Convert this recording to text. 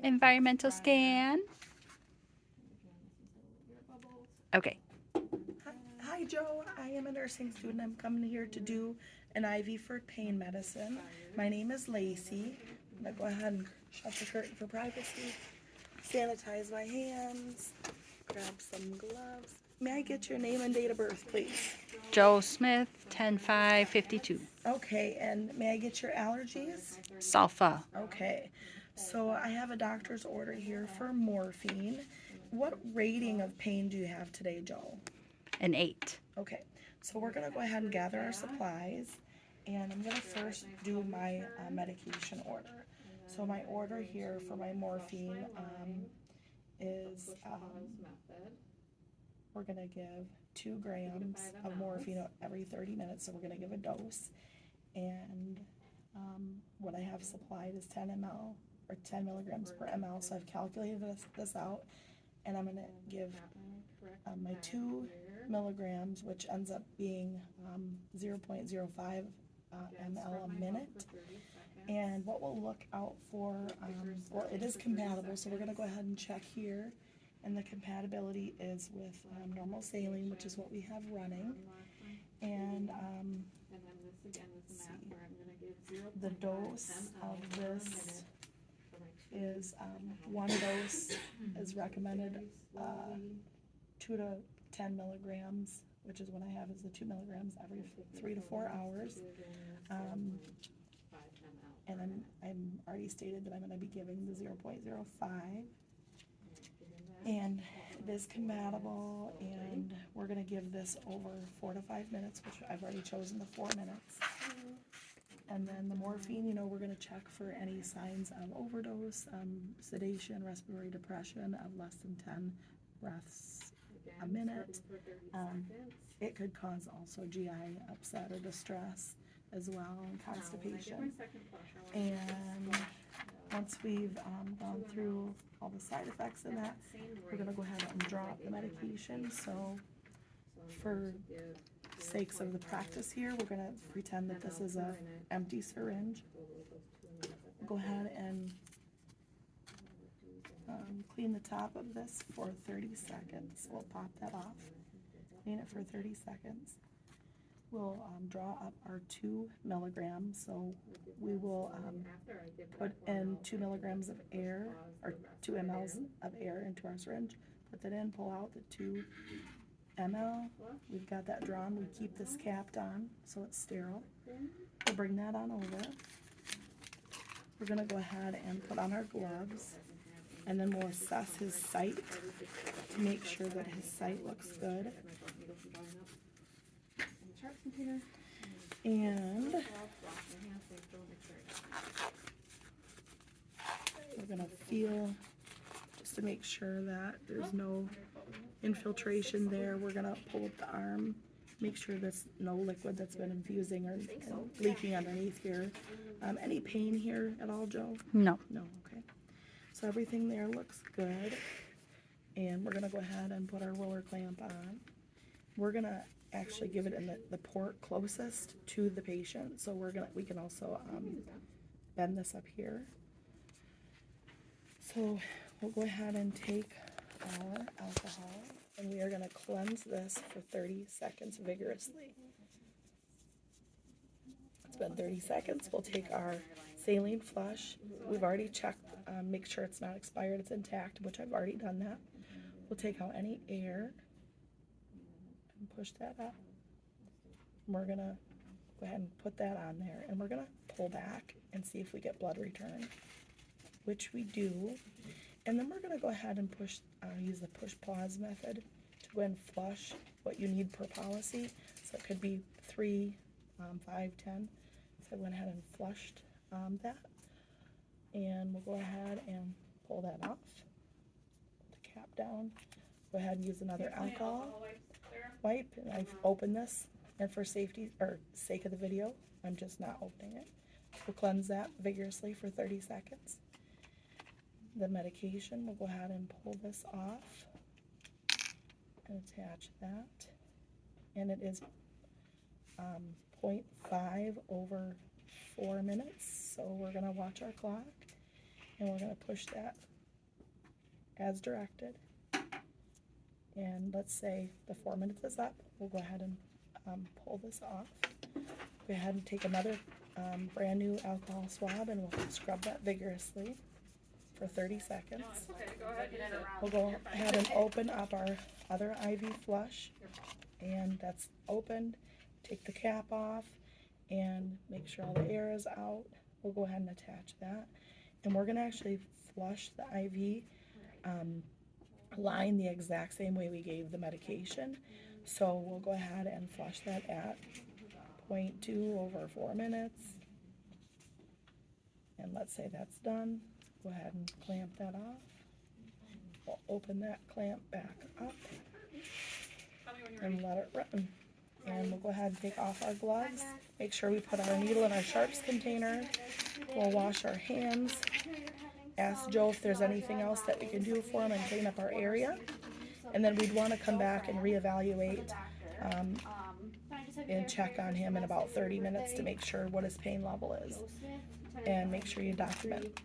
Environmental scan. Okay. Hi, Joe. I am a nursing student. I'm coming here to do an IV for pain medicine. My name is Lacey. I'm going to go ahead and shut the curtain for privacy. Sanitize my hands. Grab some gloves. May I get your name and date of birth, please? Joe Smith, 10-5-52. Okay, and may I get your allergies? Sulfa. Okay, so I have a doctor's order here for morphine. What rating of pain do you have today, Joe? An 8. Okay, so we're gonna go ahead and gather our supplies, and I'm gonna first do my medication order. So my order here for my morphine is we're gonna give 2 grams of morphine every 30 minutes, so we're gonna give a dose. And what I have supplied is 10 ml or 10 milligrams per ml, so I've calculated this out, and I'm gonna give my 2 milligrams, which ends up being 0.05 ml a minute. And what we'll look out for, well, it is compatible, so we're going to go ahead and check here. And the compatibility is with normal saline, which is what we have running. And the dose of this is 1 dose is recommended 2 to 10 milligrams, which is what I have is the 2 milligrams every 3 to 4 hours. And I'm already stated that I'm going to be giving the 0.05. And it is compatible, and we're going to give this over 4 to 5 minutes, which I've already chosen the 4 minutes. And then the morphine, we're going to check for any signs of overdose, sedation, respiratory depression of less than 10 breaths a minute. It could cause also GI upset or distress as well, and constipation. And once we've gone through all the side effects in that, we're going to go ahead and drop the medication. So for sakes of the practice here, we're going to pretend that this is an empty syringe. Go ahead and clean the top of this for 30 seconds. We'll pop that off, clean it for 30 seconds. We'll draw up our 2 milligrams, so we will put in 2 milligrams of air, or 2 mLs of air into our syringe, put that in, pull out the 2 ml. We've got that drawn. We keep this capped on so it's sterile. We'll bring that on over. We're going to go ahead and put on our gloves, and then we'll assess his sight to make sure that his sight looks good. And we're going to feel just to make sure that there's no infiltration there. We're going to pull up the arm, make sure there's no liquid that's been infusing or leaking underneath here. Any pain here at all, Joe? No. No, okay. So everything there looks good. And we're going to go ahead and put our roller clamp on. We're going to actually give it in the port closest to the patient. So we can also bend this up here. So we'll go ahead and take our alcohol, and we are going to cleanse this for 30 seconds vigorously. It's been 30 seconds. We'll take our saline flush. We've already checked, make sure it's not expired, it's intact, which I've already done that. We'll take out any air and push that up. And we're going to go ahead and put that on there, and we're going to pull back and see if we get blood return, which we do. And then we're going to go ahead and use the push pause method to go and flush what you need per policy. So it could be 3, 5, 10. So I went ahead and flushed that. And we'll go ahead and pull that off. Put the cap down. Go ahead and use another alcohol wipe. And I've opened this, and for safety or sake of the video, I'm just not opening it. We'll cleanse that vigorously for 30 seconds. The medication, we'll go ahead and pull this off and attach that. And it is 0.5 over 4 minutes. So we're going to watch our clock, and we're going to push that as directed. And let's say the 4 minutes is up. We'll go ahead and pull this off. Go ahead and take another brand new alcohol swab and we'll scrub that vigorously for 30 seconds. We'll go ahead and open up our other IV flush, and that's opened. Take the cap off and make sure all the air is out. We'll go ahead and attach that, and we're going to actually flush the IV line the exact same way we gave the medication. So we'll go ahead and flush that at 0.2 over 4 minutes, and let's say that's done. Go ahead and clamp that off. We'll open that clamp back up and let it run. And we'll go ahead and take off our gloves. Make sure we put our needle in our sharps container. We'll wash our hands. Ask Joe if there's anything else that we can do for him and clean up our area. And then we'd want to come back and reevaluate and check on him in about 30 minutes to make sure what his pain level is. And make sure you document